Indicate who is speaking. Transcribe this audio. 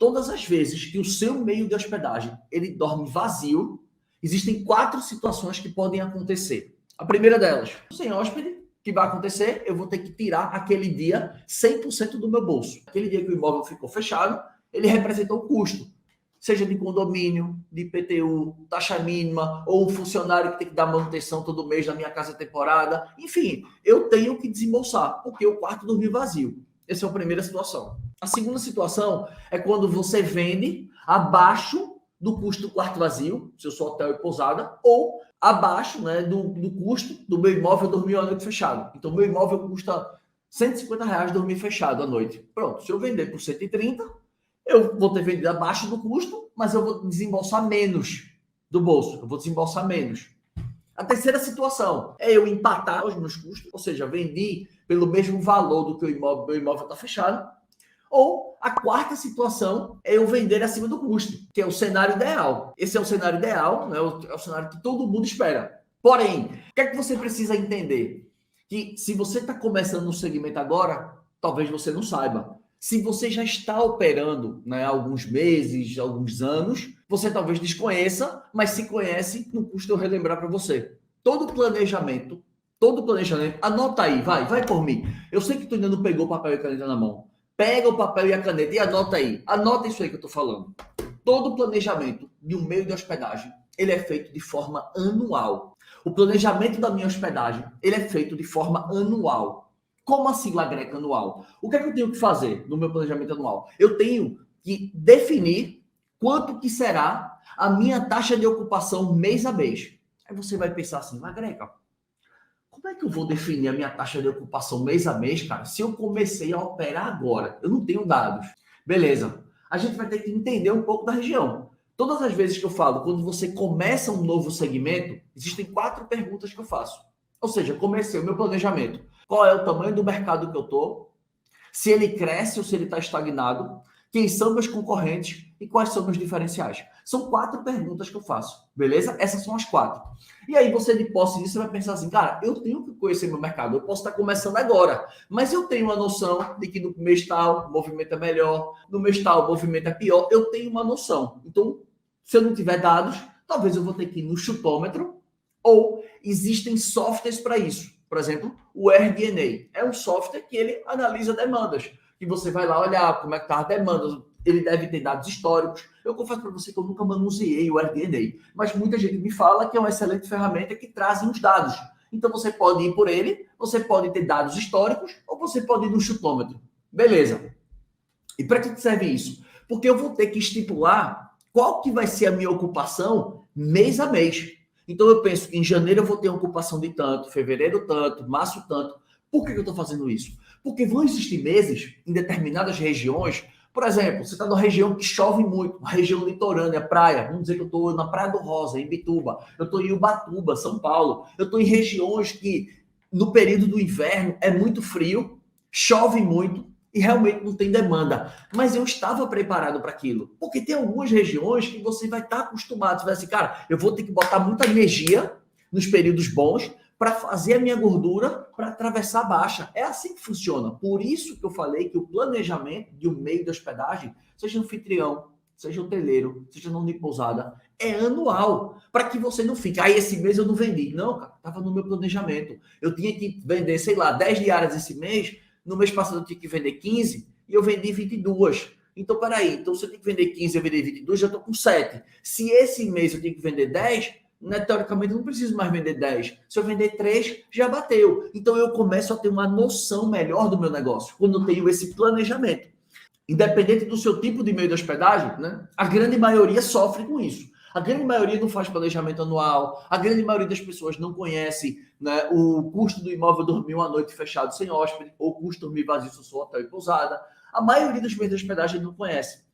Speaker 1: todas as vezes que o seu meio de hospedagem ele dorme vazio, existem 4 situações que podem acontecer. A primeira delas, sem hóspede, o que vai acontecer? Eu vou ter que tirar aquele dia 100% do meu bolso. Aquele dia que o imóvel ficou fechado, ele representou um custo, seja de condomínio, de IPTU, taxa mínima, ou um funcionário que tem que dar manutenção todo mês na minha casa temporada. Enfim, eu tenho que desembolsar, porque o quarto dormiu vazio. Essa é a primeira situação. A segunda situação é quando você vende abaixo do custo do quarto vazio, se eu sou hotel e pousada, ou abaixo, né, do custo do meu imóvel dormir a noite fechado. Então, meu imóvel custa R$ 150 dormir fechado à noite. Pronto, se eu vender por 130, eu vou ter vendido abaixo do custo, mas eu vou desembolsar menos do bolso. Eu vou desembolsar menos. A terceira situação é eu empatar os meus custos, ou seja, vendi pelo mesmo valor do que meu imóvel está fechado. Ou a quarta situação é eu vender acima do custo, que é o cenário ideal. Esse é o cenário ideal, né? É o cenário que todo mundo espera. Porém, o que é que você precisa entender? Que se você está começando no segmento agora, talvez você não saiba. Se você já está operando, né, há alguns meses, alguns anos, você talvez desconheça, mas se conhece, não custa eu relembrar para você. Todo planejamento, anota aí, vai por mim. Eu sei que tu ainda não pegou papel e caneta na mão. Pega o papel e a caneta e anota aí. Anota isso aí que eu estou falando. Todo planejamento de um meio de hospedagem, ele é feito de forma anual. O planejamento da minha hospedagem, ele é feito de forma anual. Como assim, Lagreca, anual? O que é que eu tenho que fazer no meu planejamento anual? Eu tenho que definir quanto que será a minha taxa de ocupação mês a mês. Aí você vai pensar assim, Lagreca, como é que eu vou definir a minha taxa de ocupação mês a mês, cara, se eu comecei a operar agora? Eu não tenho dados. Beleza. A gente vai ter que entender um pouco da região. Todas as vezes que eu falo, quando você começa um novo segmento, existem 4 perguntas que eu faço. Ou seja, comecei o meu planejamento. Qual é o tamanho do mercado que eu estou? Se ele cresce ou se ele está estagnado? Quem são meus concorrentes e quais são meus diferenciais? São 4 perguntas que eu faço, beleza? Essas são as 4. E aí você, de posse disso, vai pensar assim, cara, eu tenho que conhecer meu mercado, eu posso estar começando agora, mas eu tenho uma noção de que no mês tal o movimento é melhor, no mês tal o movimento é pior, eu tenho uma noção. Então, se eu não tiver dados, talvez eu vou ter que ir no chutômetro, ou existem softwares para isso. Por exemplo, o RDNA é um software que ele analisa demandas. Que você vai lá olhar como é que está as demandas, ele deve ter dados históricos. Eu confesso para você que eu nunca manuseei o RDNA, mas muita gente me fala que é uma excelente ferramenta que traz os dados. Então você pode ir por ele, você pode ter dados históricos, ou você pode ir no chutômetro. Beleza. E para que serve isso? Porque eu vou ter que estipular qual que vai ser a minha ocupação mês a mês. Então eu penso que em janeiro eu vou ter uma ocupação de tanto, fevereiro tanto, março tanto. Por que eu estou fazendo isso? Porque vão existir meses em determinadas regiões. Por exemplo, você está numa região que chove muito, uma região litorânea, praia. Vamos dizer que eu estou na Praia do Rosa, em Bituba. Eu estou em Ubatuba, São Paulo. Eu estou em regiões que no período do inverno é muito frio, chove muito e realmente não tem demanda. Mas eu estava preparado para aquilo. Porque tem algumas regiões que você vai estar acostumado. Você vai assim, cara, eu vou ter que botar muita energia nos períodos bons para fazer a minha gordura para atravessar a baixa. É assim que funciona. Por isso que eu falei que o planejamento de um meio de hospedagem, seja anfitrião, seja hoteleiro, seja não de pousada, é anual. Para que você não fique, esse mês eu não vendi. Não, cara, estava no meu planejamento. Eu tinha que vender, sei lá, 10 diárias esse mês. No mês passado eu tinha que vender 15 e eu vendi 22. Então, peraí. Então, se eu tenho que vender 15 e eu vender 22, já estou com 7. Se esse mês eu tenho que vender 10, né, teoricamente eu não preciso mais vender 10. Se eu vender 3, já bateu. Então, eu começo a ter uma noção melhor do meu negócio quando eu tenho esse planejamento. Independente do seu tipo de meio de hospedagem, né, a grande maioria sofre com isso. A grande maioria não faz planejamento anual, a grande maioria das pessoas não conhece, né, o custo do imóvel dormir uma noite fechado sem hóspede, ou o custo dormir vazio se eu sou hotel e pousada. A maioria dos meios de hospedagem não conhece.